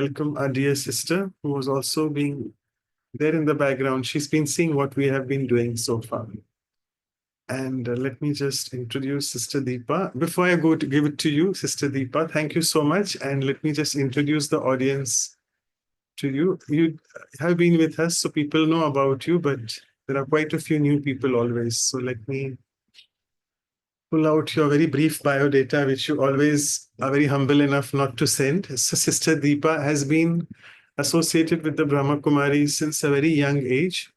welcome our dear sister who was also being there in the background. She's been seeing what we have been doing so far. And let me just introduce Sister Deepa. Before I go to give it to you, Sister Deepa, thank you so much. And let me just introduce the audience to you. You have been with us, so people know about you, but there are quite a few new people always. So let me pull out your very brief biodata, which you always are very humble enough not to send. So Sister Deepa has been associated with the Brahma Kumaris since a very young age.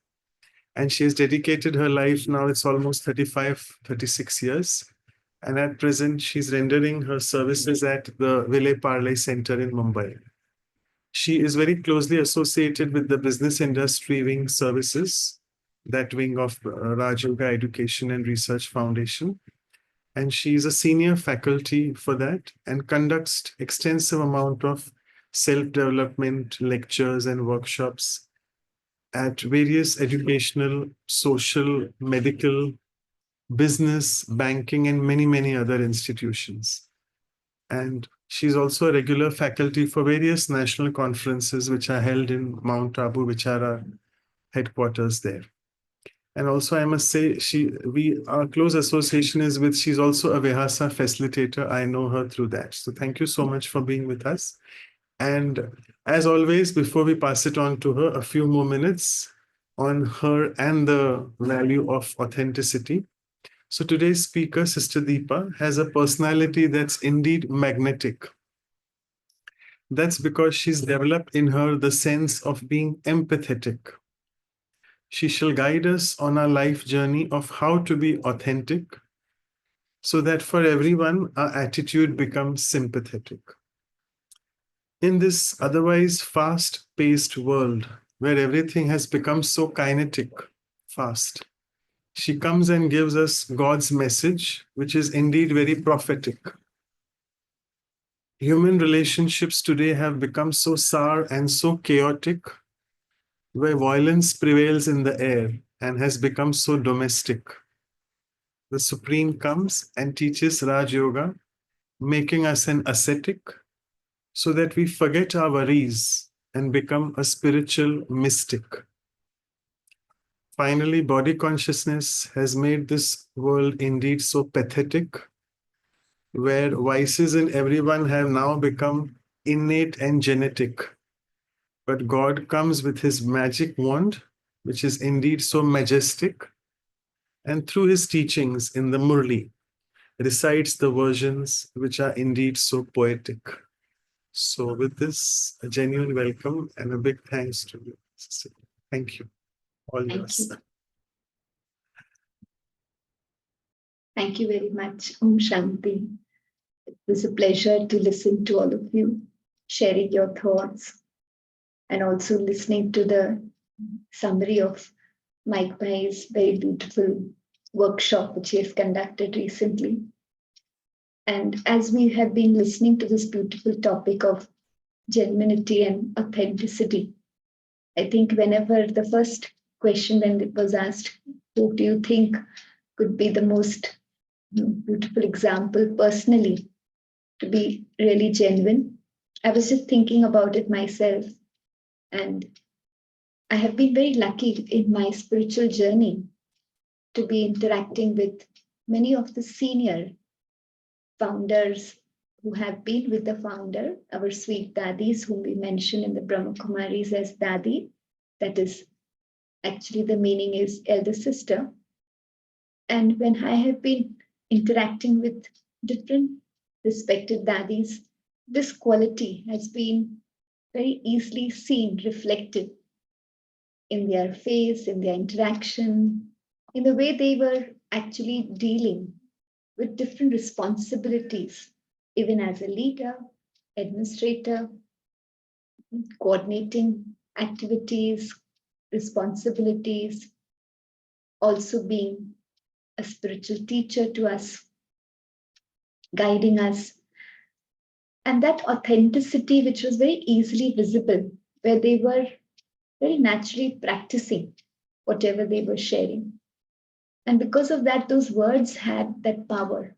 And she has dedicated her life now, it's almost 35, 36 years. And at present, she's rendering her services at the Vile Parle Center in Mumbai. She is very closely associated with the business industry wing services, that wing of Raj Yoga Education and Research Foundation. And she is a senior faculty for that and conducts extensive amount of self-development lectures and workshops at various educational, social, medical, business, banking, and many, many other institutions. And she's also a regular faculty for various national conferences which are held in Mount Abu, which are our headquarters there. And also, I must say, our close association is with, she's also a Vihasa facilitator. I know her through that. So thank you so much for being with us. And as always, before we pass it on to her, a few more minutes on her and the value of authenticity. So today's speaker, Sister Deepa, has a personality that's indeed magnetic. That's because she's developed in her the sense of being empathetic. She shall guide us on our life journey of how to be authentic, so that for everyone, our attitude becomes sympathetic. In this otherwise fast-paced world, where everything has become so kinetic, fast, she comes and gives us God's message, which is indeed very prophetic. Human relationships today have become so sour and so chaotic, where violence prevails in the air and has become so domestic. The Supreme comes and teaches Raj Yoga, making us an ascetic, so that we forget our worries and become a spiritual mystic. Finally, body consciousness has made this world indeed so pathetic, where vices in everyone have now become innate and genetic. But God comes with his magic wand, which is indeed so majestic, and through his teachings in the Murli, recites the versions which are indeed so poetic. So with this, a genuine welcome and a big thanks to you. Thank you. All yours. Thank you very much, Om Shanti. It was a pleasure to listen to all of you, sharing your thoughts, and also listening to the summary of Mike Bhai's very beautiful workshop which he has conducted recently. And as we have been listening to this beautiful topic of genuinity and authenticity, I think whenever the first question when it was asked, who do you think could be the most beautiful example personally to be really genuine, I was just thinking about it myself. And I have been very lucky in my spiritual journey to be interacting with many of the senior founders who have been with the founder, our sweet Dadis, whom we mention in the Brahma Kumaris as Dadi. That is actually the meaning is elder sister. And when I have been interacting with different respected Dadis, this quality has been very easily seen, reflected in their face, in their interaction, in the way they were actually dealing with different responsibilities, even as a leader, administrator, coordinating activities, responsibilities, also being a spiritual teacher to us, guiding us. And that authenticity, which was very easily visible, where they were very naturally practicing whatever they were sharing. And because of that, those words had that power.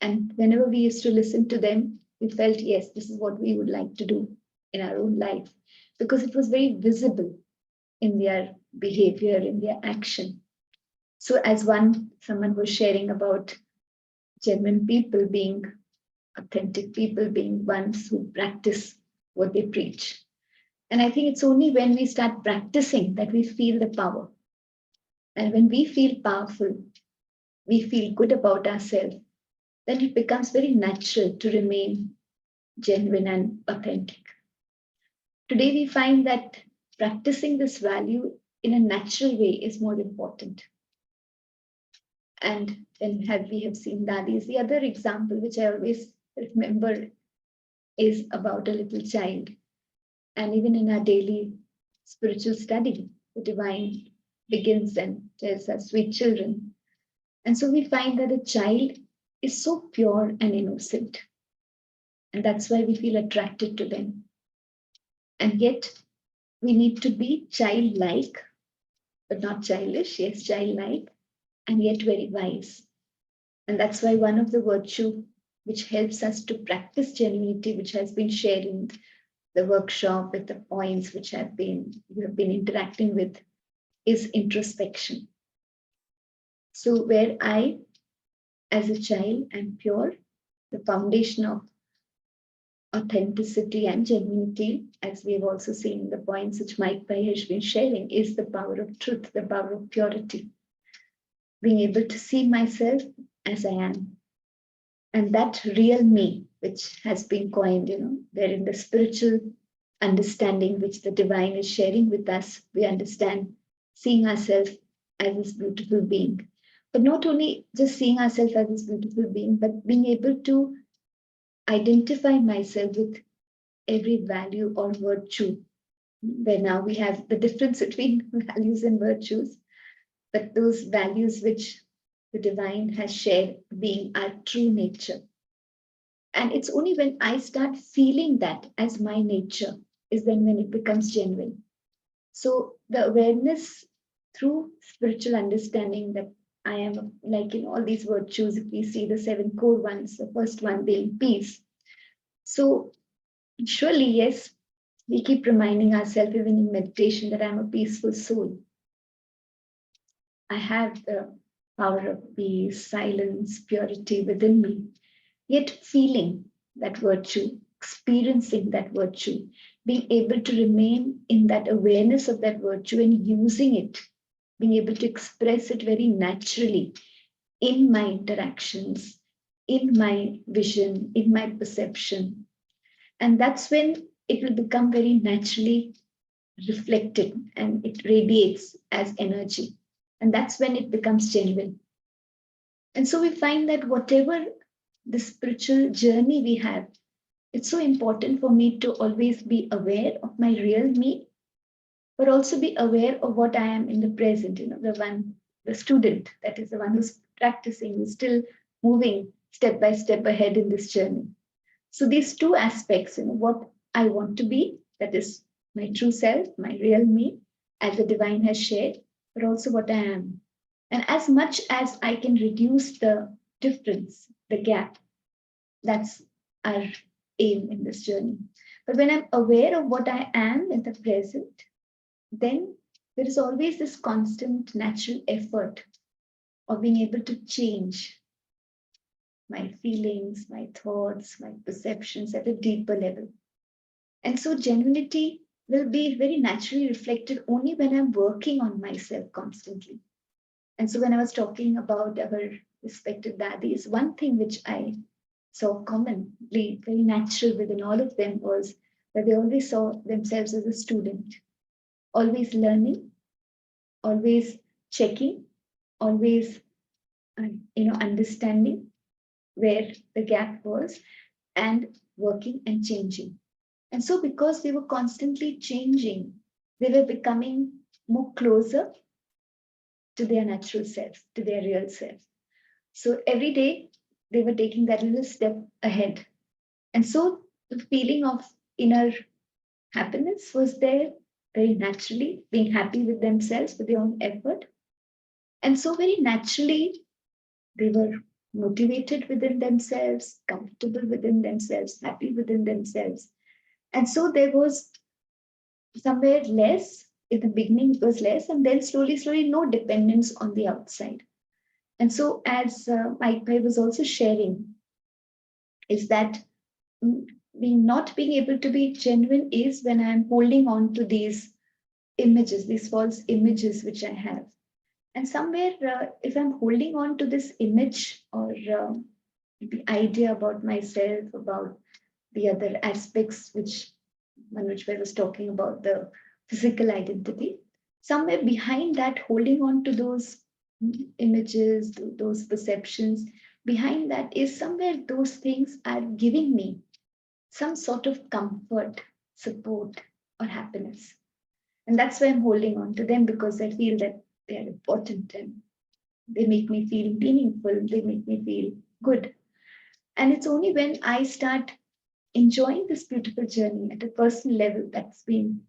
And whenever we used to listen to them, We felt, yes, this is what we would like to do in our own life, because it was very visible in their behavior, in their action. So as someone was sharing about genuine people being authentic people, being ones who practice what they preach. And I think it's only when we start practicing that we feel the power. And when we feel powerful, we feel good about ourselves, then it becomes very natural to remain genuine and authentic. Today, we find that practicing this value in a natural way is more important. And then we have seen Dadi's, the other example, which I always remember, is about a little child. And even in our daily spiritual study, the divine begins and tells us, sweet children. And so we find that a child is so pure and innocent. And that's why we feel attracted to them. And yet we need to be childlike, but not childish, yes, childlike, and yet very wise. And that's why one of the virtue which helps us to practice genuinity, which has been shared in the workshop with the points which you have been interacting with, is introspection. So where I, as a child, am pure, the foundation of authenticity and genuinity, as we have also seen in the points which Mike Pai has been sharing, is the power of truth, the power of purity. Being able to see myself as I am. And that real me, which has been coined, wherein the spiritual understanding which the divine is sharing with us, we understand seeing ourselves as this beautiful being. But not only just seeing ourselves as this beautiful being, but being able to identify myself with every value or virtue, where now we have the difference between values and virtues, but those values which the divine has shared being our true nature. And it's only when I start feeling that as my nature is then when it becomes genuine. So the awareness through spiritual understanding that I am like in all these virtues, if we see the 7 core ones, the first one being peace. So surely, yes, we keep reminding ourselves even in meditation that I'm a peaceful soul. I have the power of peace, silence, purity within me. Yet feeling that virtue, experiencing that virtue, being able to remain in that awareness of that virtue and using it, being able to express it very naturally in my interactions, in my vision, in my perception. And that's when it will become very naturally reflected and it radiates as energy. And that's when it becomes genuine. And so we find that whatever the spiritual journey we have, it's so important for me to always be aware of my real me, but also be aware of what I am in the present, the student, that is the one who's practicing, who's still moving step by step ahead in this journey. So these two aspects, what I want to be, that is my true self, my real me, as the divine has shared, but also what I am. And as much as I can reduce the difference, the gap, that's our aim in this journey. But when I'm aware of what I am in the present, then there is always this constant natural effort of being able to change my feelings, my thoughts, my perceptions at a deeper level. And so genuinity will be very naturally reflected only when I'm working on myself constantly. And so when I was talking about our respected daddies, one thing which I saw commonly, very natural within all of them was that they always saw themselves as a student, always learning, always checking, always understanding where the gap was and working and changing. And so because they were constantly changing, they were becoming more closer to their natural self, to their real self. So every day they were taking that little step ahead. And so the feeling of inner happiness was there very naturally, being happy with themselves, with their own effort. And so very naturally, they were motivated within themselves, comfortable within themselves, happy within themselves. And so there was somewhere less in the beginning, it was less, and then slowly, slowly, no dependence on the outside. And so, as Mike Pai was also sharing, is that being not being able to be genuine is when I'm holding on to these images, these false images which I have. And somewhere, if I'm holding on to this image or the idea about myself, about the other aspects which Manoj Bhai was talking about, the physical identity, somewhere behind that, holding on to those images, those perceptions, behind that is somewhere those things are giving me some sort of comfort, support, or happiness. And that's why I'm holding on to them, because I feel that they are important and they make me feel meaningful, they make me feel good. And it's only when I start enjoying this beautiful journey at a personal level, that's been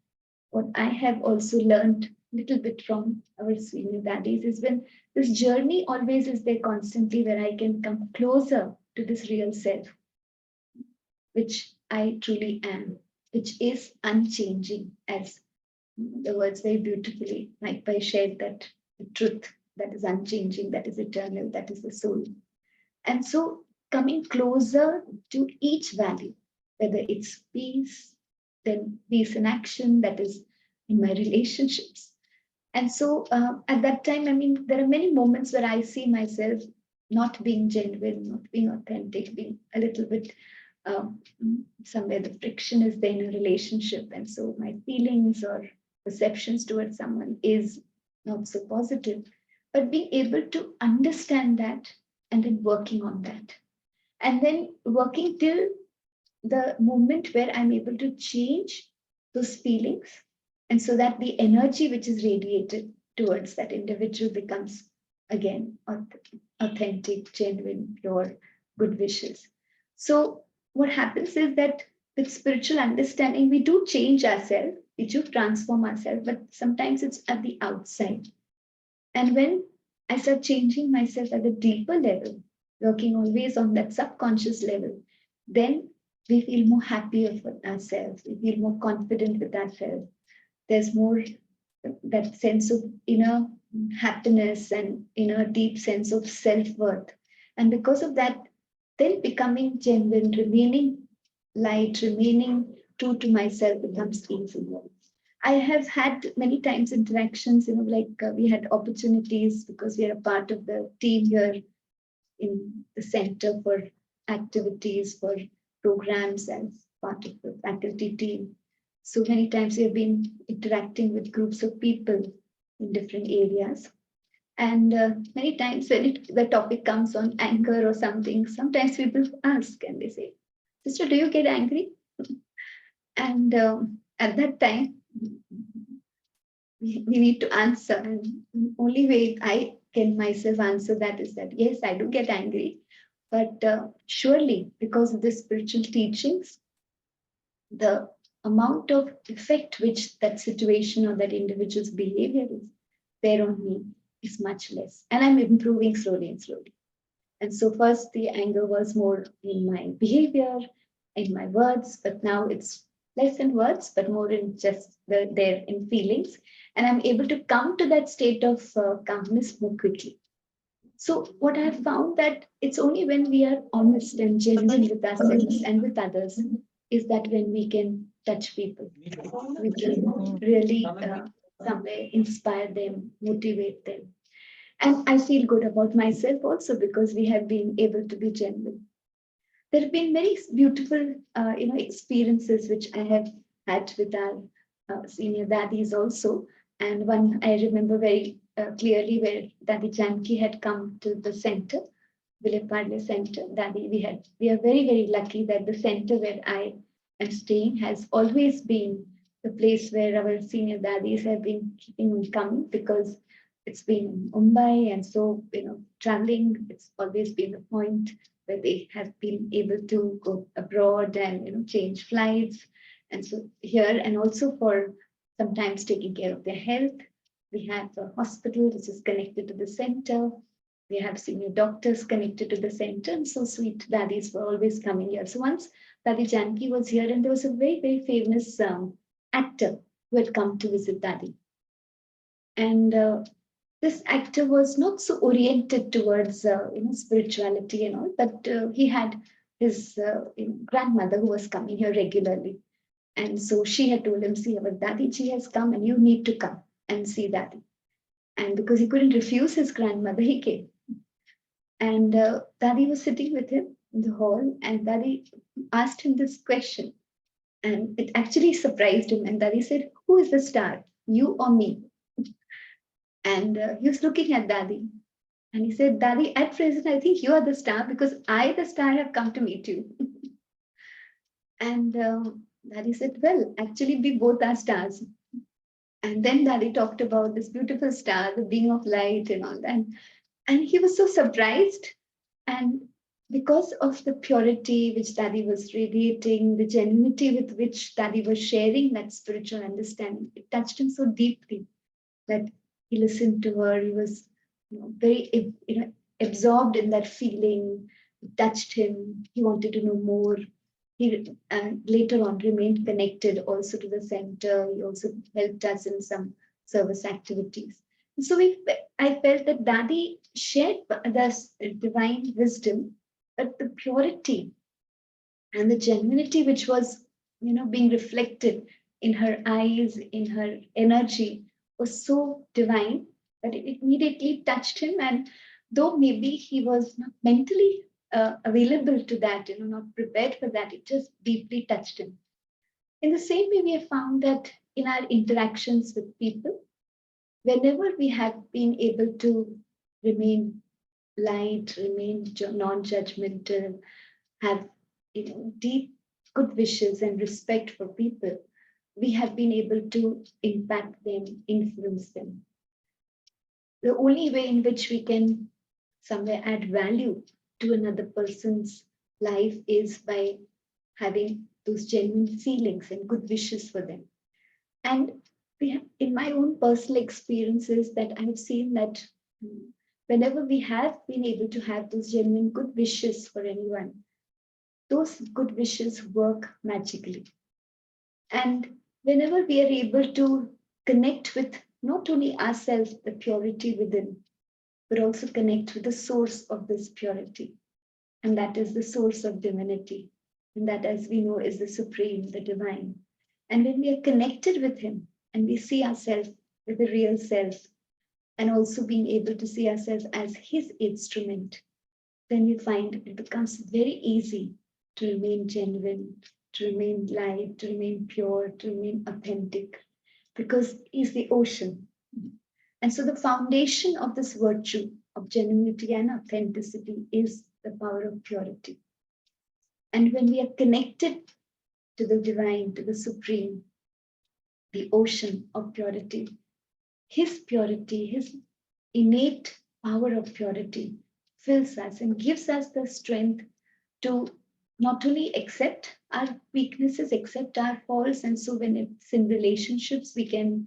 what I have also learned a little bit from our senior daddies, is when this journey always is there constantly, where I can come closer to this real self, which I truly am, which is unchanging, as the words very beautifully, like by shared, that the truth that is unchanging, that is eternal, that is the soul. And so coming closer to each value, whether it's peace, then peace in action, that is in my relationships. And so at that time, I mean, there are many moments where I see myself not being genuine, not being authentic, being a little bit um, somewhere the friction is there in a relationship. And so my feelings or perceptions towards someone is not so positive. But being able to understand that and then working on that. And then working till the moment where I'm able to change those feelings. And so that the energy which is radiated towards that individual becomes again authentic, genuine, pure, good wishes. So, what happens is that with spiritual understanding, we do change ourselves, we do transform ourselves, but sometimes it's at the outside. And when I start changing myself at a deeper level, working always on that subconscious level, then we feel more happier for ourselves. We feel more confident with ourselves. There's more that sense of inner happiness and inner deep sense of self-worth. And because of that, then becoming genuine, remaining light, remaining true to myself becomes easy. I have had many times interactions, like we had opportunities because we are a part of the team here in the center for activities, for programs as part of the faculty team. So many times we have been interacting with groups of people in different areas. And many times when the topic comes on anger or something, sometimes people ask and they say, Sister, do you get angry? And at that time, we need to answer. And the only way I can myself answer that is that, yes, I do get angry. But surely, because of the spiritual teachings, the amount of effect which that situation or that individual's behavior is there on me is much less. And I'm improving slowly and slowly. And so, first, the anger was more in my behavior, in my words, but now it's less in words, but more in just there in feelings. And I'm able to come to that state of calmness more quickly. So, what I have found that it's only when we are honest and genuine with ourselves and with others is that when we can touch people, we can really somewhere inspire them, motivate them. And I feel good about myself also because we have been able to be genuine. There have been many beautiful, experiences which I have had with our senior daddies also. And one I remember very clearly where Daddy Janki had come to the center, Vileparle Center. Daddy, we are very, very lucky that the center where I am staying has always been the place where our senior daddies have been keeping on coming because it's been in Mumbai, and so traveling, it's always been the point where they have been able to go abroad and change flights. And so here, and also for sometimes taking care of their health, we have a hospital which is connected to the center. we have senior doctors connected to the center, and so sweet daddies were always coming here. So once Daddy Janki was here, and there was a very, very famous actor who had come to visit Daddy. And this actor was not so oriented towards spirituality and all, but he had his grandmother who was coming here regularly. And so she had told him, see, our Daddy has come and you need to come and see Daddy. And because he couldn't refuse his grandmother, he came. And Daddy was sitting with him in the hall, and Daddy asked him this question. And it actually surprised him. And Daddy said, who is the star, you or me? And he was looking at Daddy. And he said, Daddy, at present, I think you are the star because I, the star, have come to meet you. And Daddy said, well, actually, we both are stars. And then Daddy talked about this beautiful star, the being of light and all that. And he was so surprised. And because of the purity which Daddy was radiating, the genuinity with which Daddy was sharing that spiritual understanding, it touched him so deeply that he listened to her. He was very absorbed in that feeling. It touched him. He wanted to know more. He later on remained connected also to the center. He also helped us in some service activities. And so I felt that Daddy shared this divine wisdom, but the purity and the genuinity which was, being reflected in her eyes, in her energy, was so divine that it immediately touched him. And though maybe he was not mentally available to that, not prepared for that, it just deeply touched him. In the same way, we have found that in our interactions with people, whenever we have been able to remain light, remain non-judgmental, have deep good wishes and respect for people, we have been able to impact them, influence them. The only way in which we can somewhere add value to another person's life is by having those genuine feelings and good wishes for them. And we have, in my own personal experiences, that I've seen that whenever we have been able to have those genuine good wishes for anyone, those good wishes work magically. And whenever we are able to connect with not only ourselves, the purity within, but also connect with the source of this purity. And that is the source of divinity. And that, as we know, is the supreme, the divine. And when we are connected with him and we see ourselves with the real self, and also being able to see ourselves as his instrument, then we find it becomes very easy to remain genuine, to remain light, to remain pure, to remain authentic, because he's the ocean. And so the foundation of this virtue of genuinity and authenticity is the power of purity. And when we are connected to the divine, to the supreme, the ocean of purity, his innate power of purity fills us and gives us the strength to not only accept our weaknesses, accept our faults. And so when it's in relationships, we can,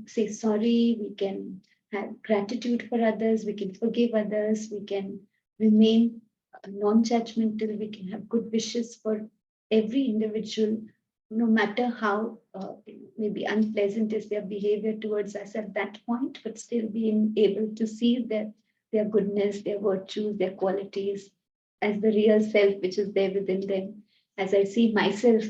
say sorry, we can have gratitude for others, we can forgive others, we can remain non-judgmental, we can have good wishes for every individual, no matter how maybe unpleasant is their behavior towards us at that point, but still being able to see their goodness, their virtues, their qualities as the real self which is there within them. As I see myself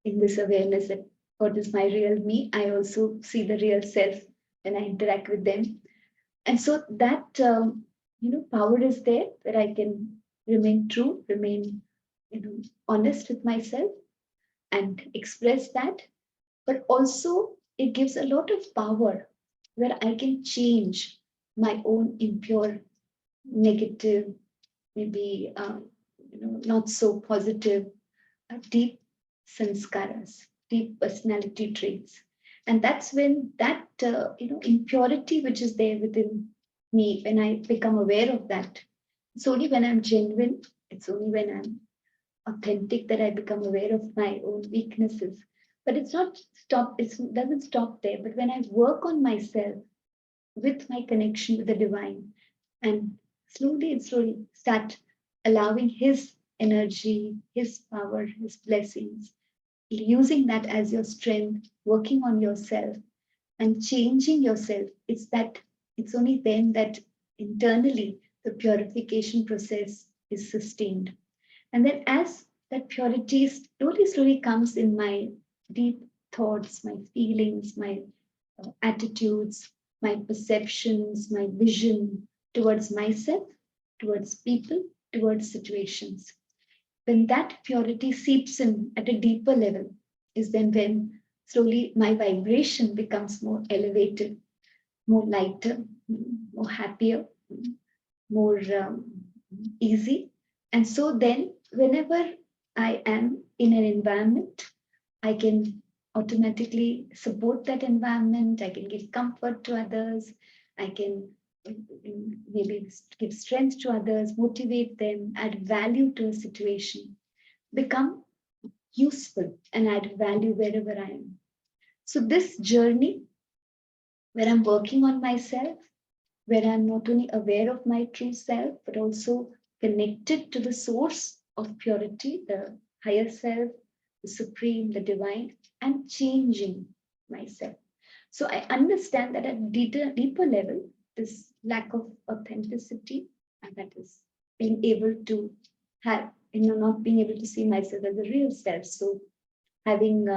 in this awareness that what is my real me, I also see the real self when I interact with them. And so that power is there that I can remain true, remain honest with myself and express that. But also it gives a lot of power where I can change my own impure, negative, maybe not so positive, deep sanskaras, deep personality traits. And that's when that impurity which is there within me, when I become aware of that, it's only when I'm genuine, it's only when I'm authentic that I become aware of my own weaknesses. But it's not stop, it doesn't stop there. But when I work on myself with my connection with the divine, and slowly and slowly start allowing his energy, his power, his blessings, using that as your strength, working on yourself and changing yourself. It's only then that internally the purification process is sustained. And then as that purity slowly comes in my deep thoughts, my feelings, my attitudes, my perceptions, my vision towards myself, towards people, towards situations. When that purity seeps in at a deeper level, is then when slowly my vibration becomes more elevated, more lighter, more happier, more easy. And so then, whenever I am in an environment, I can automatically support that environment. I can give comfort to others. I can maybe give strength to others, motivate them, add value to a situation, become useful and add value wherever I am. So, this journey where I'm working on myself, where I'm not only aware of my true self, but also connected to the source of purity, the higher self, the supreme, the divine, and changing myself. So I understand that at a deeper level, this lack of authenticity, and that is being able to have, not being able to see myself as a real self. So having,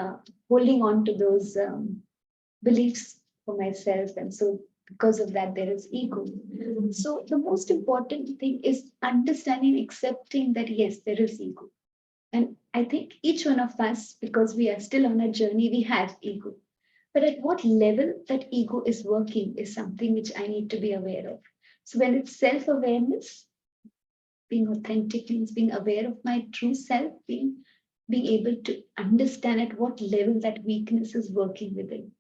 holding on to those beliefs for myself. And so because of that, there is ego. So the most important thing is understanding, accepting that yes, there is ego. And I think each one of us, because we are still on a journey, we have ego. But at what level that ego is working is something which I need to be aware of. So when it's self-awareness, being authentic means being aware of my true self, being able to understand at what level that weakness is working within.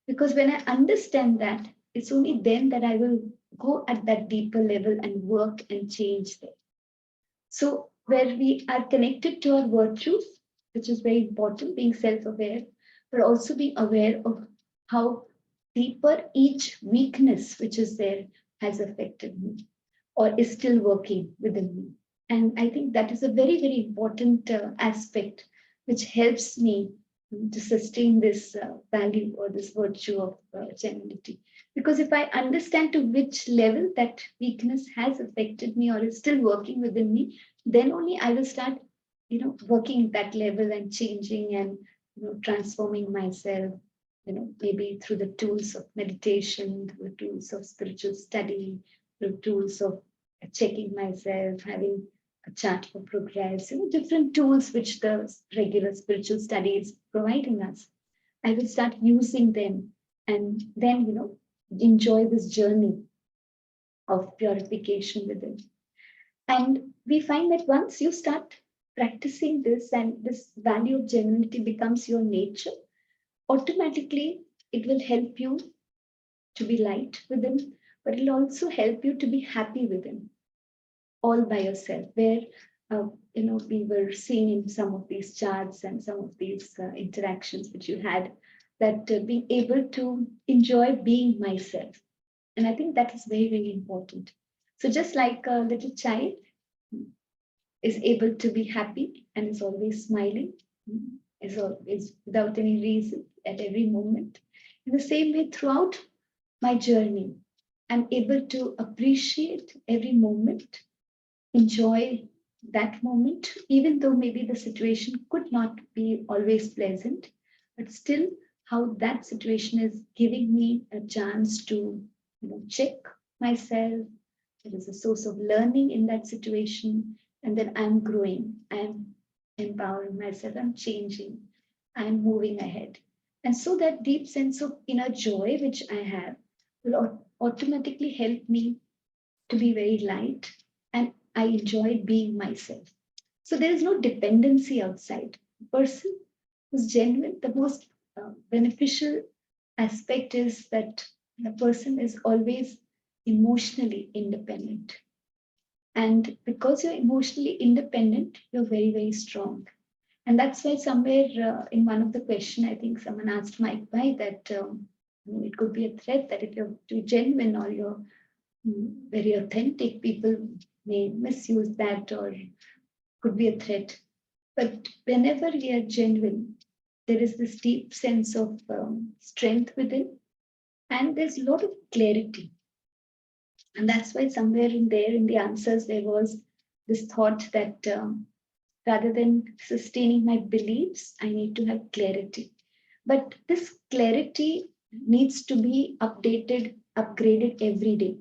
Because when I understand that, it's only then that I will go at that deeper level and work and change there. So, where we are connected to our virtues, which is very important, being self aware, but also being aware of how deeper each weakness which is there has affected me or is still working within me. And I think that is a very, very important aspect which helps me to sustain this value or this virtue of genuinity. Because if I understand to which level that weakness has affected me or is still working within me, then only I will start, working at that level and changing and transforming myself. Maybe through the tools of meditation, through the tools of spiritual study, through tools of checking myself, having a chart for progress, different tools which the regular spiritual study is providing us. I will start using them and then, enjoy this journey of purification within. And we find that once you start practicing this and this value of genuinity becomes your nature, automatically it will help you to be light within, but it'll also help you to be happy within, all by yourself. Where we were seeing in some of these charts and some of these interactions which you had, that being able to enjoy being myself, and I think that is very, very important. So just like a little child is able to be happy and is always smiling, is always without any reason at every moment. In the same way, throughout my journey, I'm able to appreciate every moment, enjoy that moment, even though maybe the situation could not be always pleasant, but still how that situation is giving me a chance to check myself. It is a source of learning in that situation, and then I'm growing, I'm empowering myself, I'm changing, I'm moving ahead. And so that deep sense of inner joy which I have will automatically help me to be very light, and I enjoy being myself. So there is no dependency outside. The person who's genuine, the most beneficial aspect is that the person is always emotionally independent. And because you're emotionally independent, you're very, very strong. And that's why somewhere in one of the question, I think someone asked Mike Bai that it could be a threat that if you're too genuine or you're very authentic, people may misuse that or could be a threat. But whenever we are genuine, there is this deep sense of strength within, and there's a lot of clarity. And that's why somewhere in there, in the answers, there was this thought that rather than sustaining my beliefs, I need to have clarity. But this clarity needs to be updated, upgraded every day.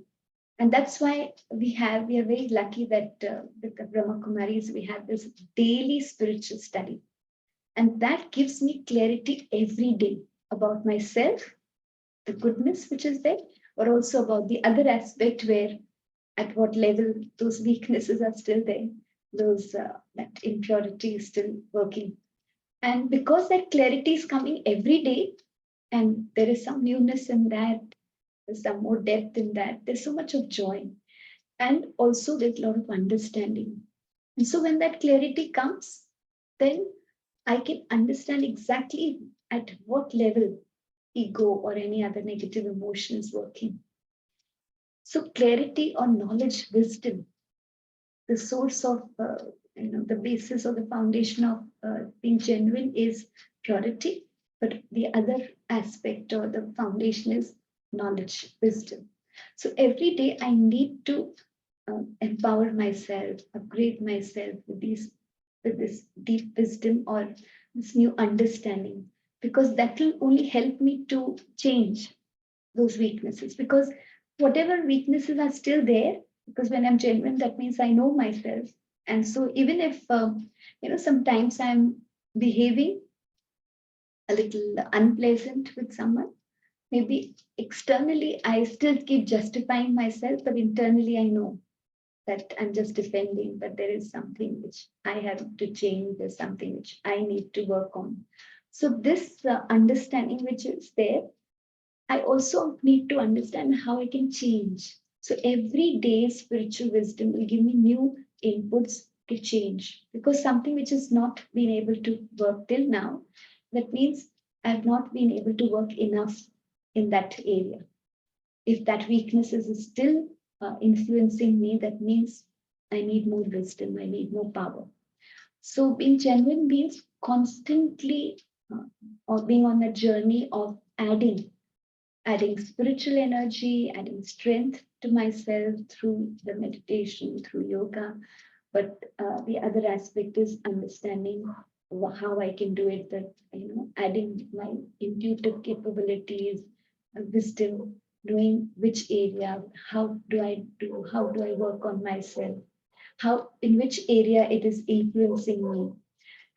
And that's why we are very lucky that with the Brahma Kumaris, we have this daily spiritual study. And that gives me clarity every day about myself, the goodness which is there, or also about the other aspect where at what level those weaknesses are still there, those that impurity is still working. And because that clarity is coming every day, and there is some newness in that, there's some more depth in that, there's so much of joy. And also there's a lot of understanding. And so when that clarity comes, then I can understand exactly at what level ego or any other negative emotion is working. So clarity or knowledge, wisdom, the source of, the basis or the foundation of being genuine is purity. But the other aspect or the foundation is knowledge, wisdom. So every day I need to empower myself, upgrade myself with this deep wisdom or this new understanding, because that will only help me to change those weaknesses. Because whatever weaknesses are still there, because when I'm genuine, that means I know myself. And so even if sometimes I'm behaving a little unpleasant with someone, maybe externally I still keep justifying myself, but internally I know that I'm just defending, but there is something which I have to change, there's something which I need to work on. So, this understanding which is there, I also need to understand how I can change. So, every day, spiritual wisdom will give me new inputs to change, because something which has not been able to work till now, that means I have not been able to work enough in that area. If that weakness is still influencing me, that means I need more wisdom, I need more power. So being genuine means constantly or being on a journey of adding spiritual energy, adding strength to myself through the meditation, through yoga. But the other aspect is understanding how I can do it, that, adding my intuitive capabilities, wisdom, knowing which area, how do I work on myself, how, in which area it is influencing me.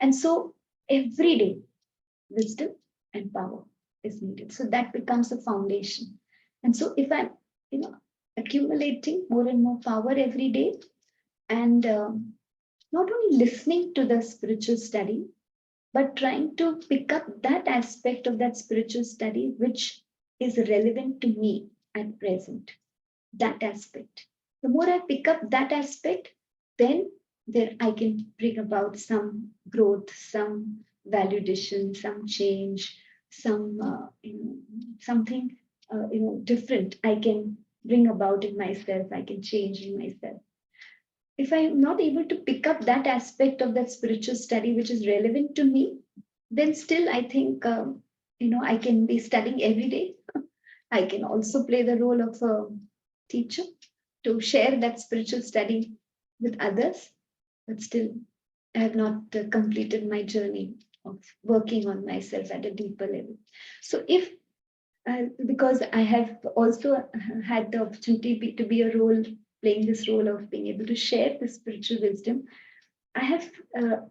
And so every day, wisdom and power is needed. So that becomes a foundation. And so if I'm, accumulating more and more power every day, and not only listening to the spiritual study, but trying to pick up that aspect of that spiritual study which is relevant to me at present, that aspect. The more I pick up that aspect, then there I can bring about some growth, some validation, some change, some something different I can bring about in myself. I can change in myself. If I'm not able to pick up that aspect of that spiritual study which is relevant to me, then still I think I can be studying every day. I can also play the role of a teacher to share that spiritual study with others, but still I have not completed my journey of working on myself at a deeper level. So if because I have also had the opportunity to be a role, playing this role of being able to share the spiritual wisdom, I have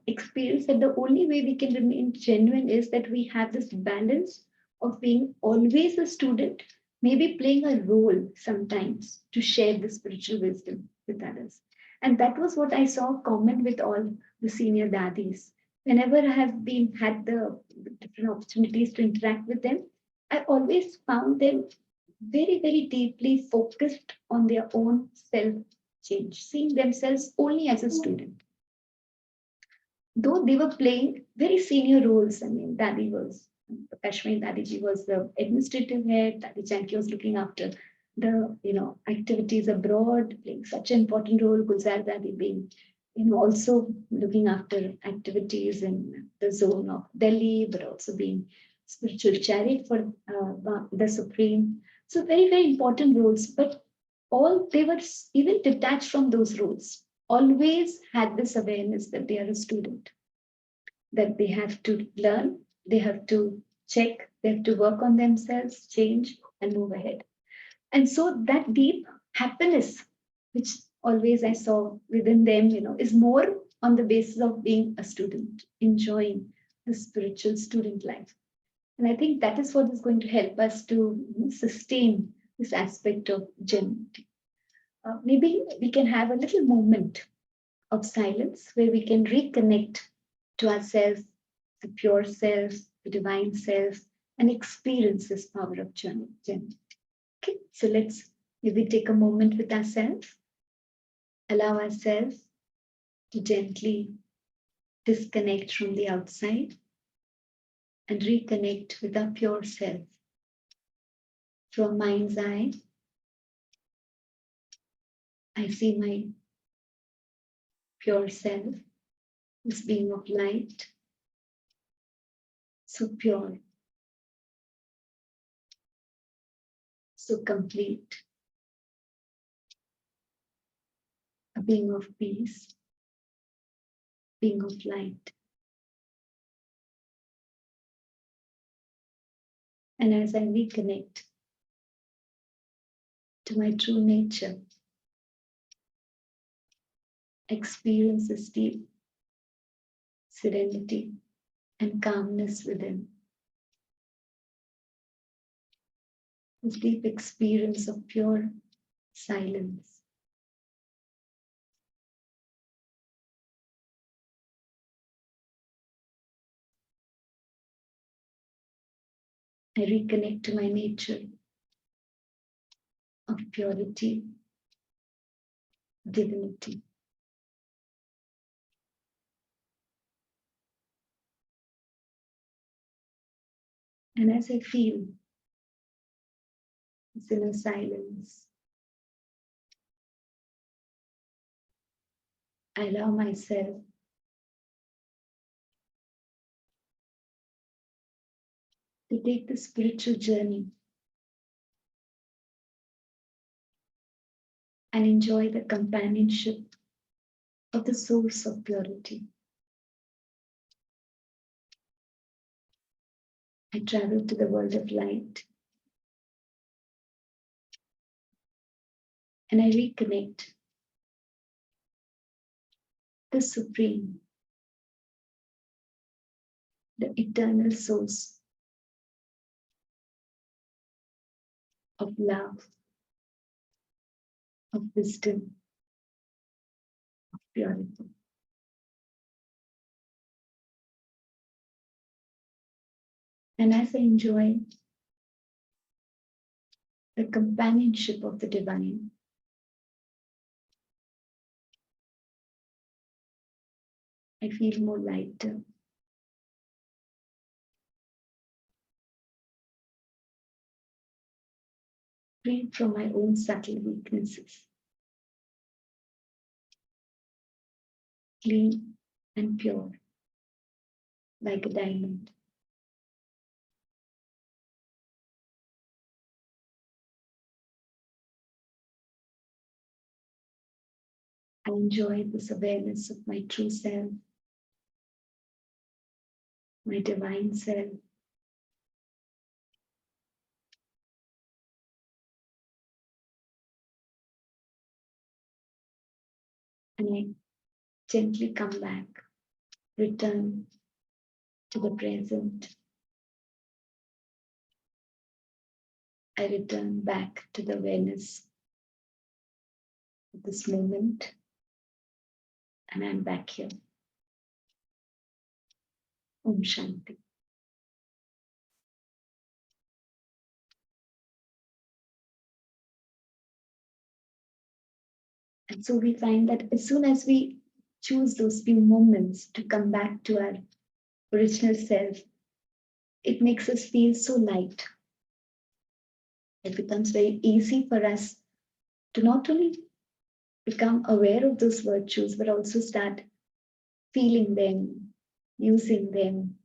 experienced that the only way we can remain genuine is that we have this balance of being always a student, maybe playing a role sometimes to share the spiritual wisdom with others. And that was what I saw common with all the senior daddies. Whenever I have been had the different opportunities to interact with them, I always found them very, very deeply focused on their own self change, seeing themselves only as a student, though they were playing very senior roles. I mean, Daddy was, Kashmir Dadiji was the administrative head, Daddy Janki was looking after the activities abroad playing such an important role. Gulzar Dadi being also looking after activities in the zone of Delhi, but also being spiritual chariot for the Supreme. So very, very important roles. But all they were even detached from those roles. Always had this awareness that they are a student, that they have to learn, they have to check, they have to work on themselves, change, and move ahead. And so that deep happiness, which always I saw within them, is more on the basis of being a student, enjoying the spiritual student life. And I think that is what is going to help us to sustain this aspect of genuinity. Maybe we can have a little moment of silence where we can reconnect to ourselves, the pure self, the divine self, and experience this power of genuinity. Okay, so let's maybe take a moment with ourselves, allow ourselves to gently disconnect from the outside and reconnect with our pure self. From mind's eye, I see my pure self, this being of light, so pure, so complete, a being of peace, being of light. And as I reconnect to my true nature, experience this deep serenity and calmness within. This deep experience of pure silence. I reconnect to my nature of purity, divinity. And as I feel this inner silence, I allow myself to take the spiritual journey and enjoy the companionship of the source of purity. I travel to the world of light and I reconnect the Supreme, the eternal source of love, of wisdom, of purity. And as I enjoy the companionship of the divine, I feel more lighter, free from my own subtle weaknesses, clean and pure, like a diamond. I enjoy this awareness of my true self, my divine self. And I gently come back, return to the present. I return back to the awareness of this moment, and I'm back here. Om Shanti. And so we find that as soon as we choose those few moments to come back to our original self, it makes us feel so light. it becomes very easy for us to not only become aware of those virtues, but also start feeling them, using them,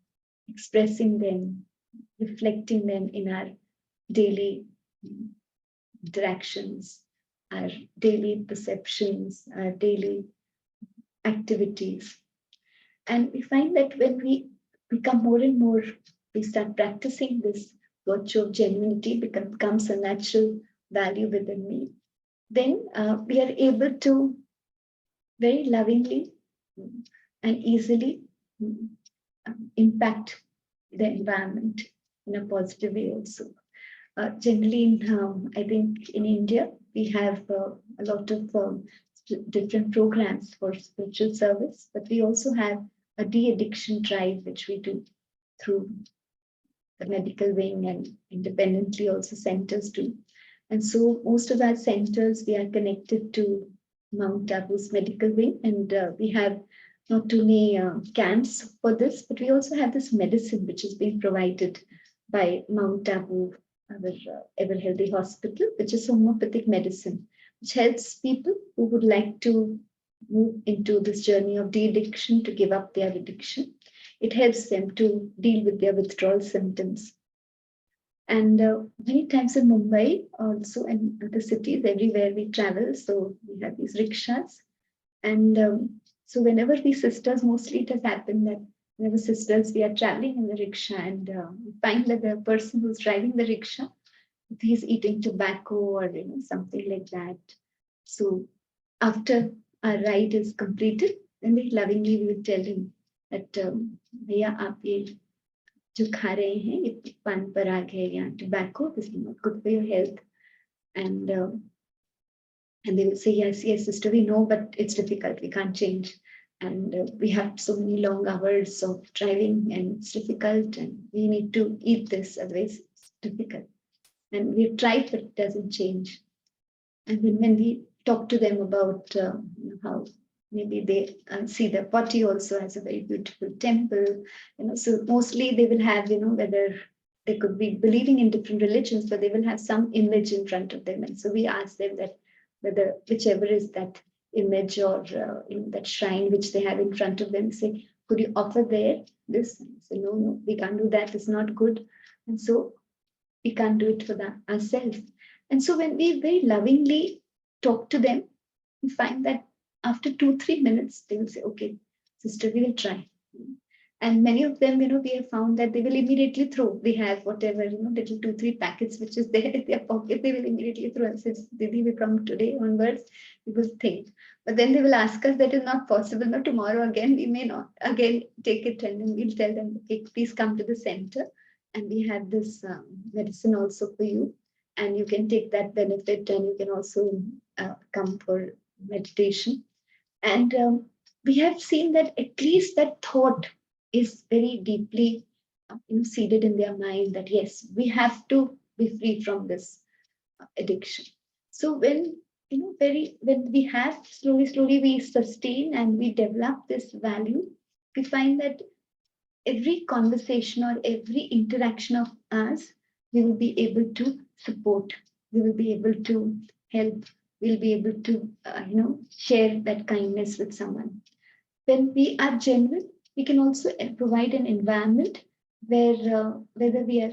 expressing them, reflecting them in our daily interactions, our daily perceptions, our daily activities. And we find that when we become more and more, we start practicing this virtue of genuinity, becomes a natural value within me, then we are able to very lovingly and easily impact the environment in a positive way also. Generally, I think in India, we have a lot of different programs for spiritual service, but we also have a de-addiction drive, which we do through the medical wing and independently also centers do. And so most of our centers, we are connected to Mount Abu's medical wing, and we have not only camps for this, but we also have this medicine which is being provided by Mount Abu, our Ever Healthy Hospital, which is homeopathic medicine, which helps people who would like to move into this journey of de-addiction, to give up their addiction. It helps them to deal with their withdrawal symptoms. And many times in Mumbai, also in other cities, everywhere we travel, so we have these rickshaws. And so whenever we sisters, mostly it has happened that whenever sisters, we are traveling in the rickshaw, and we find that the person who's driving the rickshaw, he's eating tobacco or something like that. So after our ride is completed, then we lovingly we will tell him that भैया आप ये जो खा रहे हैं ये पान पराग है या tobacco, this is not good for your health. And they will say, yes, yes, sister, we know, but it's difficult. We can't change. And we have so many long hours of driving, and it's difficult, and we need to eat this, otherwise it's difficult. And we've tried, but it doesn't change. And then when we talk to them about how maybe they see the potty also has a very beautiful temple, so mostly they will have, whether they could be believing in different religions, but they will have some image in front of them. And so we ask them that whether whichever is that image or that shrine which they have in front of them, say, could you offer there this? Say, no, we can't do that. It's not good. And so we can't do it for ourselves. And so when we very lovingly talk to them, we find that after 2-3 minutes, they will say, okay, sister, we will try. And many of them, we have found that they will immediately throw. They have whatever, little 2-3 packets which is there in their pocket. They will immediately throw and say, Didi, from today onwards, we will think. But then they will ask us that is not possible. No, tomorrow again, we may not again take it, and then we'll tell them, okay, please come to the center. And we have this medicine also for you. And you can take that benefit, and you can also come for meditation. And we have seen that at least that thought is very deeply seated in their mind that yes, we have to be free from this addiction. So when when we have slowly we sustain and we develop this value, we find that every conversation or every interaction of us, we will be able to support, we will be able to help, we'll be able to share that kindness with someone. When we are genuine, we can also provide an environment where whether we are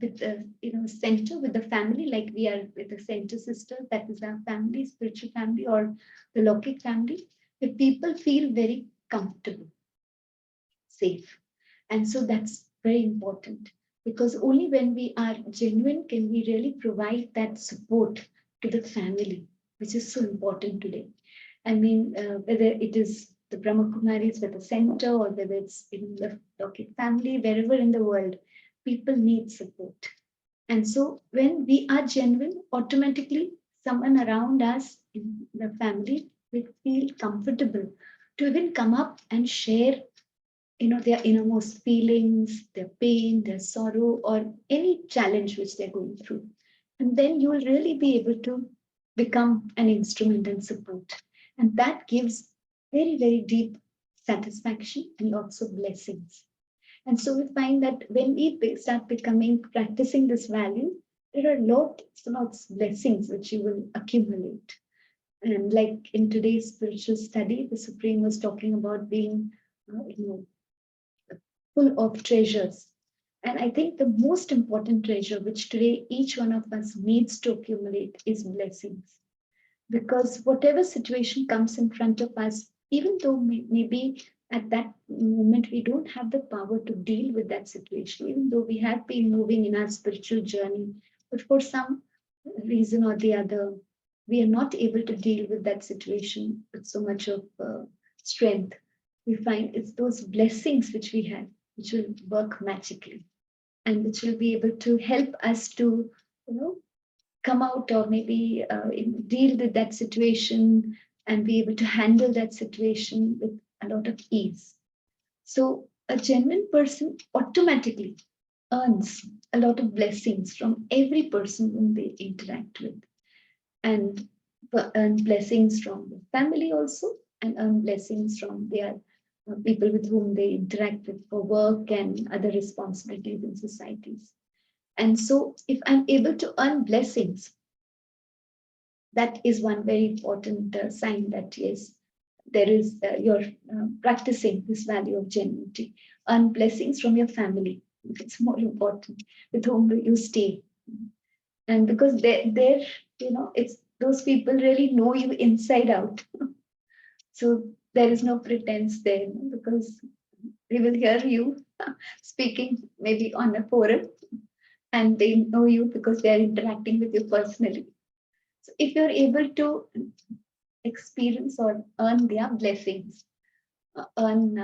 with the center, with the family, like we are with the center sister, that is our family, spiritual family, or the Lokik family, the people feel very comfortable, safe. And so that's very important, because only when we are genuine can we really provide that support to the family, which is so important today. I mean, whether it is the Brahma Kumaris with the center, or whether it's in the Lokik family, wherever in the world, people need support. And so when we are genuine, automatically someone around us in the family will feel comfortable to even come up and share their innermost feelings, their pain, their sorrow, or any challenge which they're going through. And then you will really be able to become an instrument and support. And that gives very, very deep satisfaction and lots of blessings. And so we find that when we start practicing this value, there are lots of blessings which you will accumulate. And like in today's spiritual study, the Supreme was talking about being, full of treasures. And I think the most important treasure which today each one of us needs to accumulate is blessings. Because whatever situation comes in front of us, even though maybe at that moment we don't have the power to deal with that situation, even though we have been moving in our spiritual journey, but for some reason or the other, we are not able to deal with that situation with so much of strength. We find it's those blessings which we have, which will work magically and which will be able to help us to, come out or maybe deal with that situation and be able to handle that situation with a lot of ease. So a genuine person automatically earns a lot of blessings from every person whom they interact with, and earn blessings from the family also, and earn blessings from their people with whom they interact with for work and other responsibilities in societies. And so if I'm able to earn blessings, that is one very important sign that yes, there is you're practicing this value of genuinity. Earn blessings from your family. It's more important with whom you stay, and because they're it's those people really know you inside out. So there is no pretense there, because they will hear you speaking maybe on a forum, and they know you because they are interacting with you personally. So if you're able to experience or earn their blessings, earn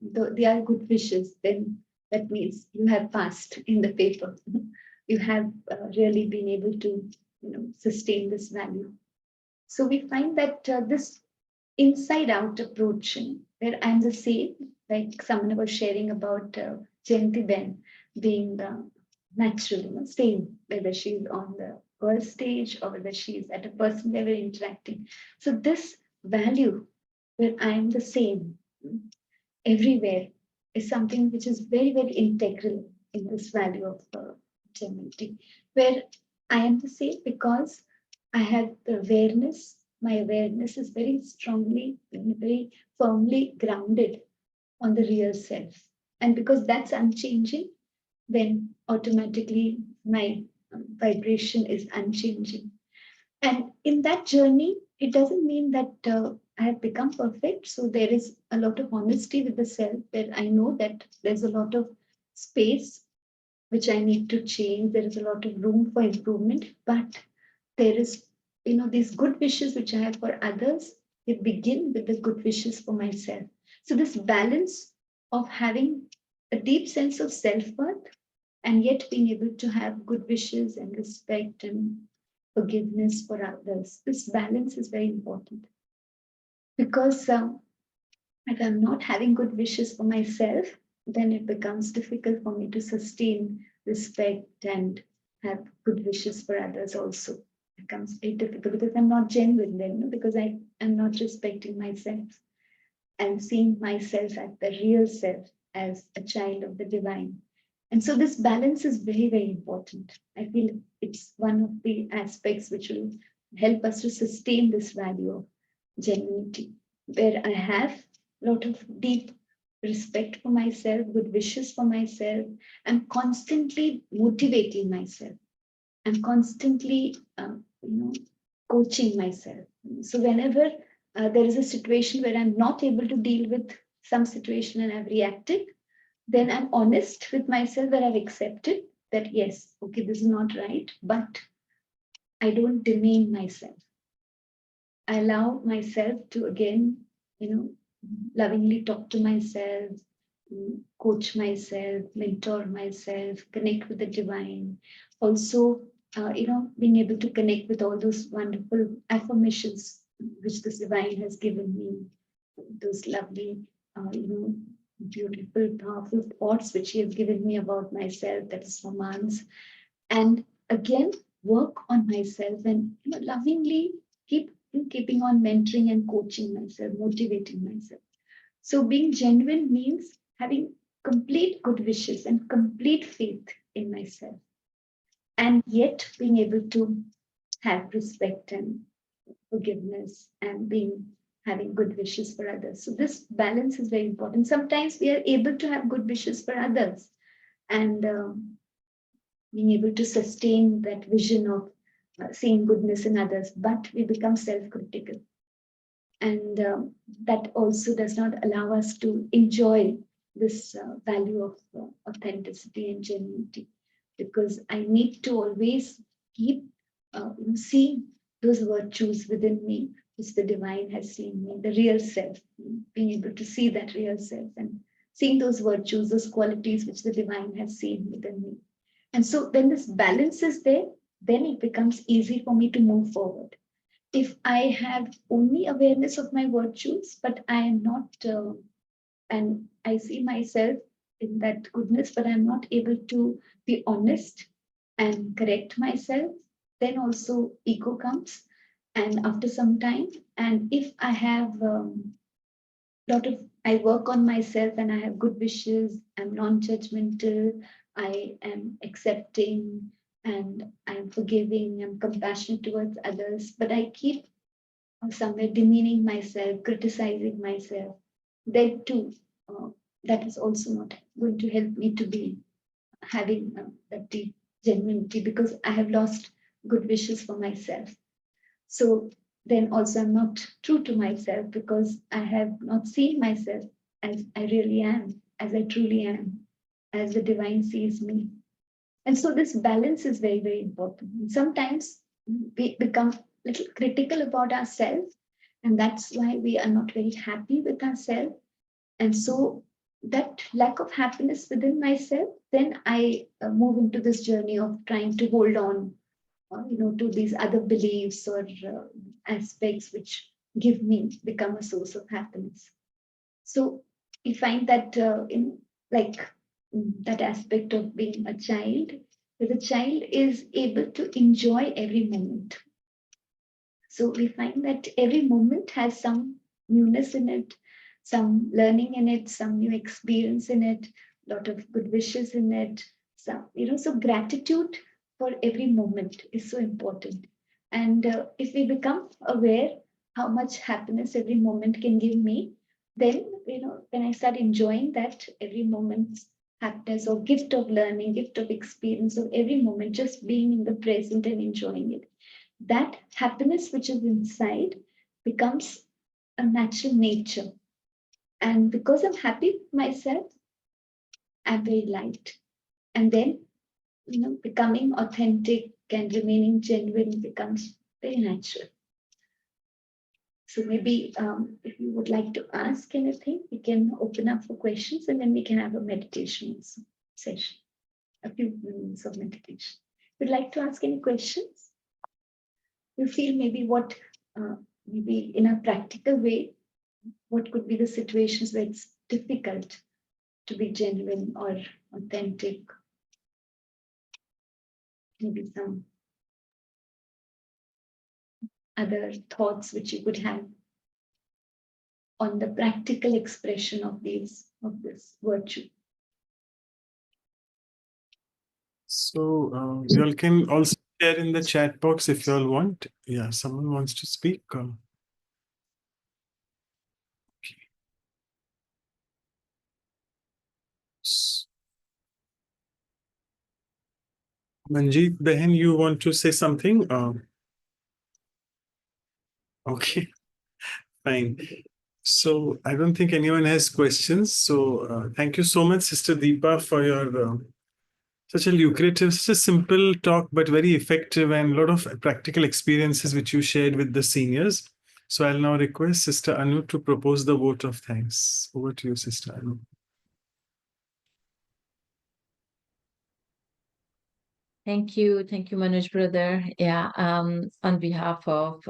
their good wishes, then that means you have passed in the paper. You have really been able to, sustain this value. So we find that this inside out approach, where I'm the same, like someone was sharing about Jayanti Ben being natural, same, whether she's on the world stage or whether she's at a personal level interacting. So this value where I am the same everywhere is something which is very, very integral in this value of genuinity, where I am the same because I have the awareness. My awareness is very strongly, very firmly grounded on the real self. And because that's unchanging, then automatically my vibration is unchanging. And in that journey, it doesn't mean that I have become perfect. So there is a lot of honesty with the self, where I know that there's a lot of space which I need to change. There is a lot of room for improvement, but there is, these good wishes which I have for others. They begin with the good wishes for myself. So this balance of having a deep sense of self-worth and yet being able to have good wishes and respect and forgiveness for others, this balance is very important, because if I'm not having good wishes for myself, then it becomes difficult for me to sustain respect and have good wishes for others also. It becomes very difficult because I'm not genuine then, because I am not respecting myself and seeing myself as the real self, as a child of the divine. And so this balance is very, very important. I feel it's one of the aspects which will help us to sustain this value of genuinity, where I have a lot of deep respect for myself, good wishes for myself. I'm constantly motivating myself. I'm constantly, coaching myself. So whenever there is a situation where I'm not able to deal with some situation and I've reacted, then I'm honest with myself, where I've accepted that, yes, okay, this is not right, but I don't demean myself. I allow myself to again, lovingly talk to myself, coach myself, mentor myself, connect with the divine. Also, being able to connect with all those wonderful affirmations which this divine has given me, those lovely, beautiful, powerful thoughts which he has given me about myself, that is romance. And again, work on myself and lovingly keeping on mentoring and coaching myself, motivating myself. So being genuine means having complete good wishes and complete faith in myself. and yet being able to have respect and forgiveness and having good wishes for others. So this balance is very important. Sometimes we are able to have good wishes for others and being able to sustain that vision of seeing goodness in others, but we become self-critical. And that also does not allow us to enjoy this value of authenticity and genuinity, because I need to always keep seeing those virtues within me, which the divine has seen me, the real self, being able to see that real self and seeing those virtues, those qualities which the divine has seen within me. And so when this balance is there, then it becomes easy for me to move forward. If I have only awareness of my virtues, but I am not, and I see myself in that goodness, but I'm not able to be honest and correct myself, then also ego comes. And after some time, and if I have lot of, I work on myself and I have good wishes, I'm non-judgmental, I am accepting, and I'm forgiving, I'm compassionate towards others, but I keep somewhere demeaning myself, criticizing myself, then too, uh, that is also not going to help me to be having that deep genuinity, because I have lost good wishes for myself. So then also I'm not true to myself, because I have not seen myself as I really am, as I truly am, as the divine sees me. And so this balance is very, very important. And sometimes we become a little critical about ourselves, and that's why we are not very happy with ourselves. And so that lack of happiness within myself, then I move into this journey of trying to hold on, to these other beliefs or aspects which become a source of happiness. So you find that in like that aspect of being a child, where the child is able to enjoy every moment. So we find that every moment has some newness in it, some learning in it, some new experience in it, a lot of good wishes in it. So gratitude for every moment is so important. And if we become aware how much happiness every moment can give me, then, when I start enjoying that every moment's happiness or gift of learning, gift of experience of every moment, just being in the present and enjoying it, that happiness which is inside becomes a natural nature. And because I'm happy with myself, I'm very light. And then, becoming authentic and remaining genuine becomes very natural. So maybe if you would like to ask anything, we can open up for questions, and then we can have a meditation session, a few minutes of meditation. Would you like to ask any questions? You feel maybe maybe in a practical way, what could be the situations where it's difficult to be genuine or authentic? Maybe some other thoughts which you could have on the practical expression of this virtue. So you all can also share in the chat box if you all want. Yeah, someone wants to speak. Okay. Manjeet Behan, you want to say something? Okay, fine. So I don't think anyone has questions. So thank you so much, Sister Deepa, for your such a lucrative, such a simple talk, but very effective, and a lot of practical experiences which you shared with the seniors. So I'll now request Sister Anu to propose the vote of thanks. Over to you, Sister Anu. Thank you, Manoj brother. Yeah, on behalf of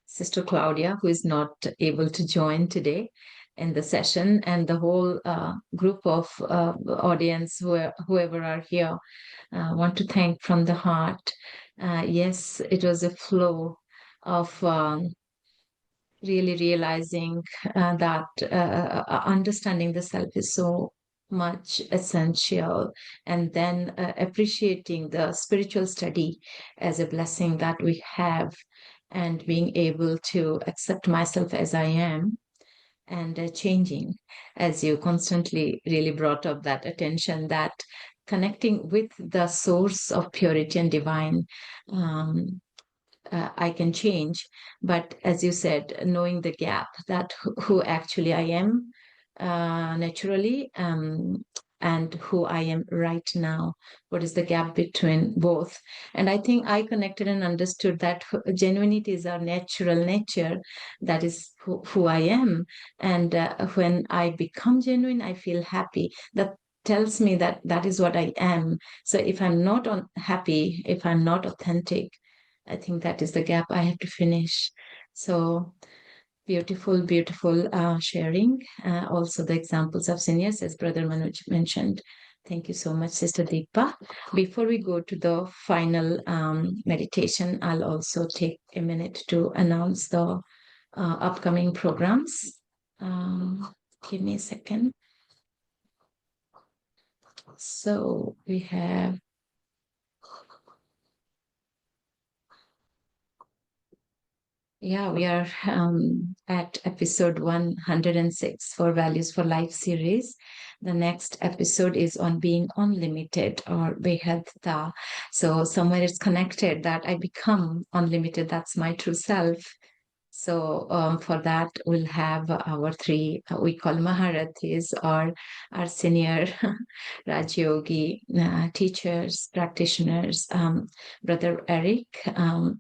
Sister Claudia, who is not able to join today in the session, and the whole group of audience, whoever are here, want to thank from the heart. Yes, it was a flow of really realizing that understanding the self is so much essential. And then appreciating the spiritual study as a blessing that we have, and being able to accept myself as I am, and changing, as you constantly really brought up that attention, that connecting with the source of purity and divine, um, I can change. But as you said, knowing the gap, that who actually I am naturally, and who I am right now. What is the gap between both? And I think I connected and understood that genuinity is our natural nature. That is who I am. And when I become genuine, I feel happy. That tells me that that is what I am. So if I'm not happy, if I'm not authentic, I think that is the gap I have to finish. So beautiful, beautiful sharing. Also, the examples of seniors, as Brother Manoj mentioned. Thank you so much, Sister Deepa. Before we go to the final meditation, I'll also take a minute to announce the upcoming programs. Give me a second. So we have we are at episode 106 for Values for Life series. The next episode is on being unlimited, or Behadta. So somewhere it's connected that I become unlimited. That's my true self. So for that, we'll have our three, we call Maharathis, or our senior Rajyogi teachers, practitioners, Brother Eric,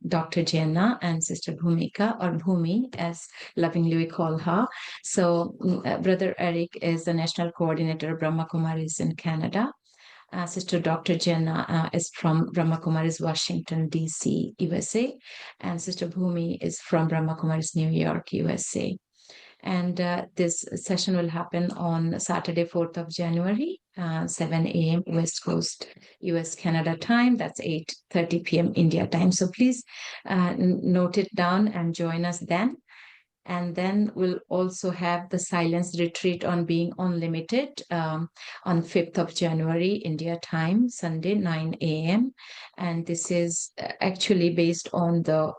Dr. Jenna, and Sister Bhumika, or Bhumi, as lovingly we call her. So Brother Eric is the National Coordinator of Brahma Kumaris in Canada. Sister Dr. Jenna is from Brahma Kumaris, Washington, D.C., USA. And Sister Bhumi is from Brahma Kumaris, New York, USA. And this session will happen on Saturday, 4th of January, 7 a.m. West Coast, US, Canada time. That's 8:30 p.m. India time. So please note it down and join us then. And then we'll also have the silence retreat on being unlimited on 5th of January, India time, Sunday, 9 a.m. And this is actually based on the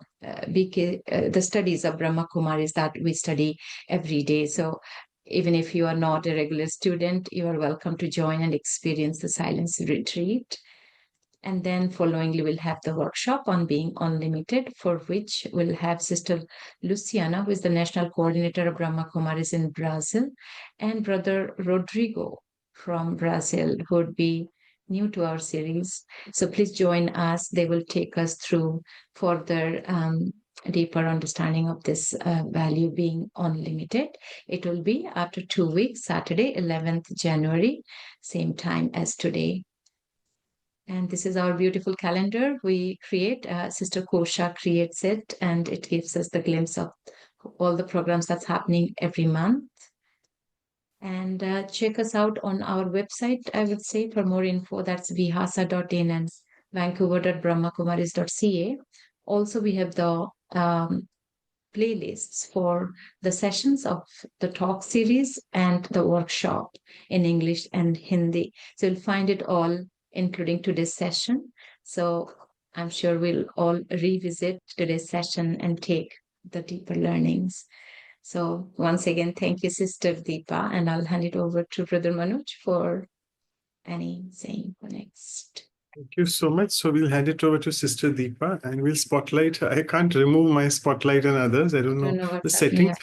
the studies of Brahma Kumaris that we study every day. So even if you are not a regular student, you are welcome to join and experience the silence retreat. And then followingly, we'll have the workshop on being unlimited, for which we'll have Sister Luciana, who is the National Coordinator of Brahma Kumaris in Brazil, and Brother Rodrigo from Brazil, who would be new to our series. So please join us. They will take us through further deeper understanding of this value being unlimited. It will be after 2 weeks, Saturday, 11th January, same time as today. And this is our beautiful calendar we create. Sister Kosha creates it, and it gives us the glimpse of all the programs that's happening every month. And check us out on our website, I would say, for more info. That's vihasa.in and vancouver.brahmakumaris.ca. Also, we have the playlists for the sessions of the talk series and the workshop in English and Hindi. So you'll find it all, including today's session. So I'm sure we'll all revisit today's session and take the deeper learnings. So once again, thank you, Sister Deepa, and I'll hand it over to Brother Manoj for any saying next. Thank you so much. So we'll hand it over to Sister Deepa, and we'll spotlight. I can't remove my spotlight and others. I don't know the settings.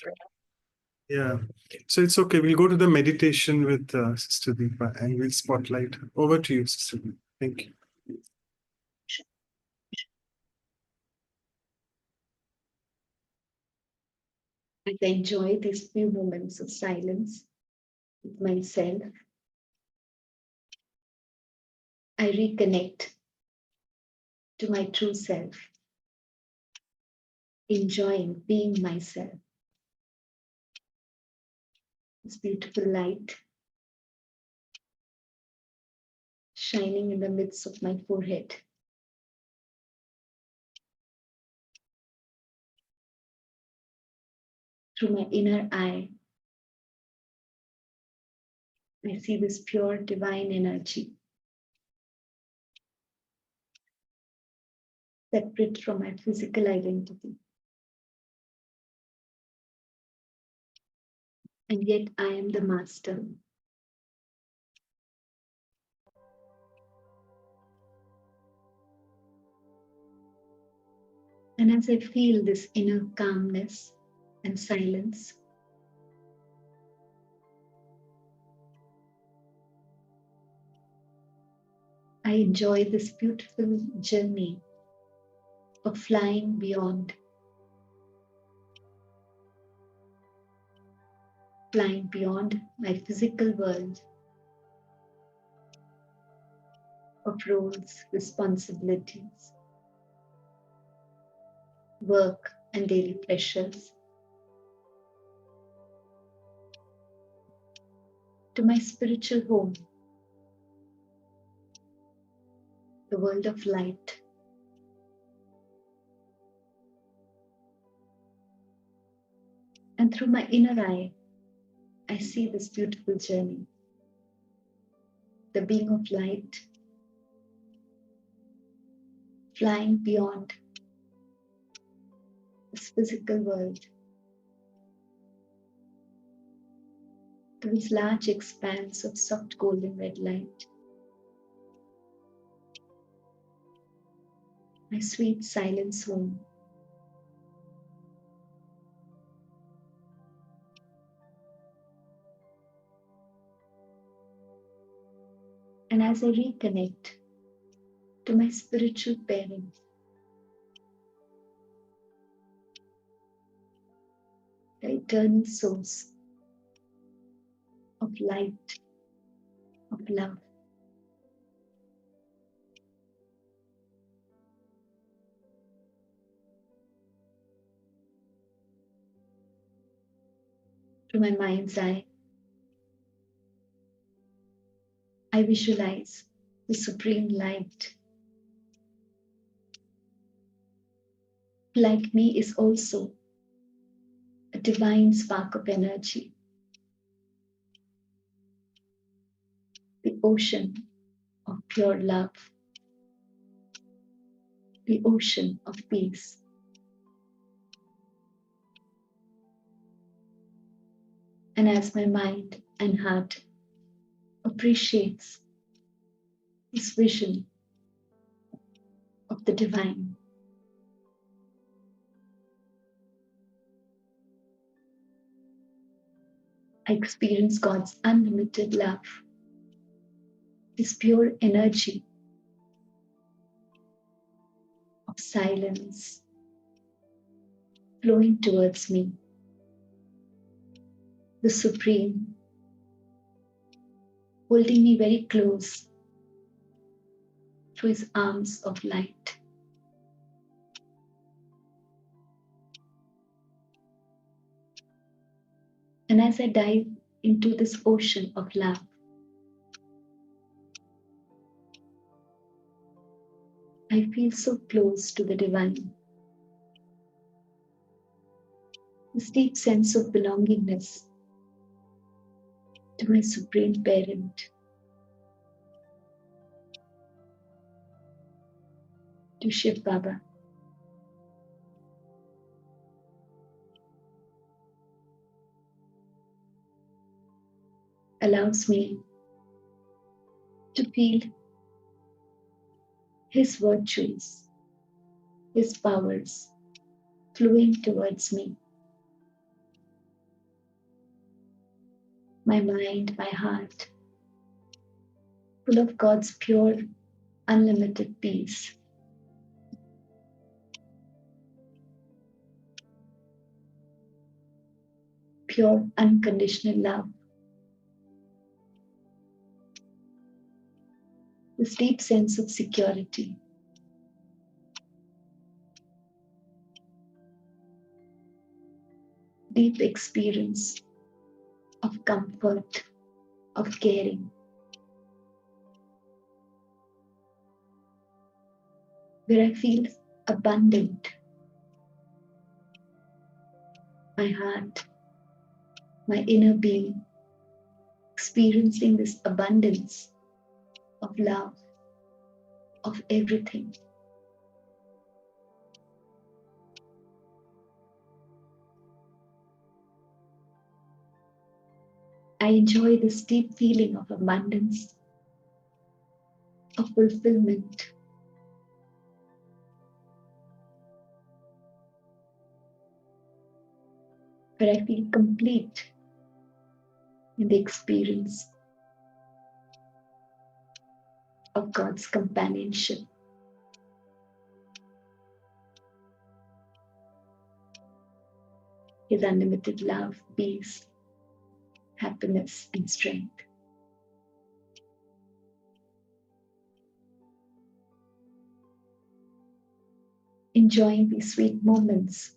Yeah, so it's okay. We'll go to the meditation with Sister Deepa, and we'll spotlight. Over to you, Sister Deepa. Thank you. I enjoy these few moments of silence with myself. I reconnect to my true self, enjoying being myself. This beautiful light shining in the midst of my forehead. Through my inner eye, I see this pure divine energy, separate from my physical identity. And yet I am the master. And as I feel this inner calmness and silence, I enjoy this beautiful journey of flying beyond my physical world of roles, responsibilities, work, and daily pressures, to my spiritual home, the world of light. And through my inner eye, I see this beautiful journey, the being of light, flying beyond this physical world to this large expanse of soft golden red light. My sweet silence home. And as I reconnect to my spiritual parent, the eternal source of light, of love, to my mind's eye, I visualize the supreme light. Like me is also a divine spark of energy, the ocean of pure love, the ocean of peace. And as my mind and heart appreciates this vision of the divine, I experience God's unlimited love, His pure energy of silence flowing towards me, the Supreme, holding me very close through His arms of light. And as I dive into this ocean of love, I feel so close to the divine. This deep sense of belongingness to my Supreme Parent, to Shiv Baba. Allows me to feel His virtues, His powers flowing towards me. My mind, my heart, full of God's pure, unlimited peace. Pure, unconditional love. This deep sense of security. Deep experience of comfort, of caring. Where I feel abundant. My heart, my inner being, experiencing this abundance of love, of everything. I enjoy this deep feeling of abundance, of fulfillment. Where I feel complete in the experience of God's companionship. His unlimited love, peace, happiness, and strength. Enjoying these sweet moments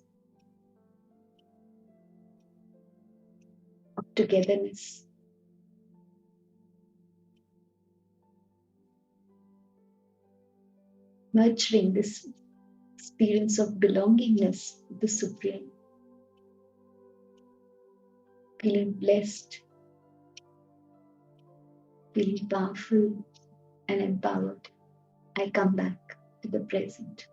of togetherness. Nurturing this experience of belongingness with the Supreme. Feeling blessed, feeling powerful and empowered. I come back to the present.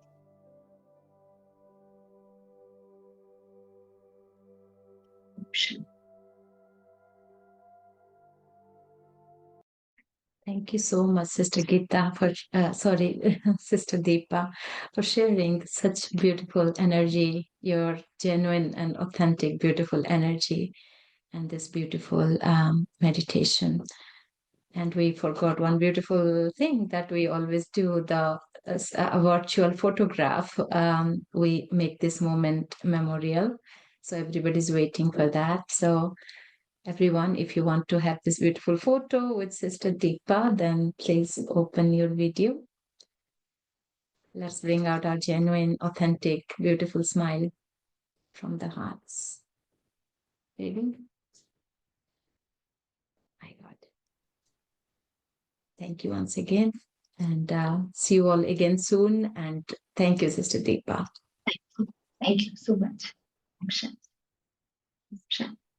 Thank you so much, Sister Geeta, Sister Deepa, for sharing such beautiful energy, your genuine and authentic, beautiful energy, and this beautiful meditation. And we forgot one beautiful thing that we always do, a virtual photograph. We make this moment memorial. So everybody's waiting for that. So everyone, if you want to have this beautiful photo with Sister Deepa, then please open your video. Let's bring out our genuine, authentic, beautiful smile from the hearts. Baby. My God. Thank you once again. And see you all again soon. And thank you, Sister Deepa. Thank you so much. Shanti.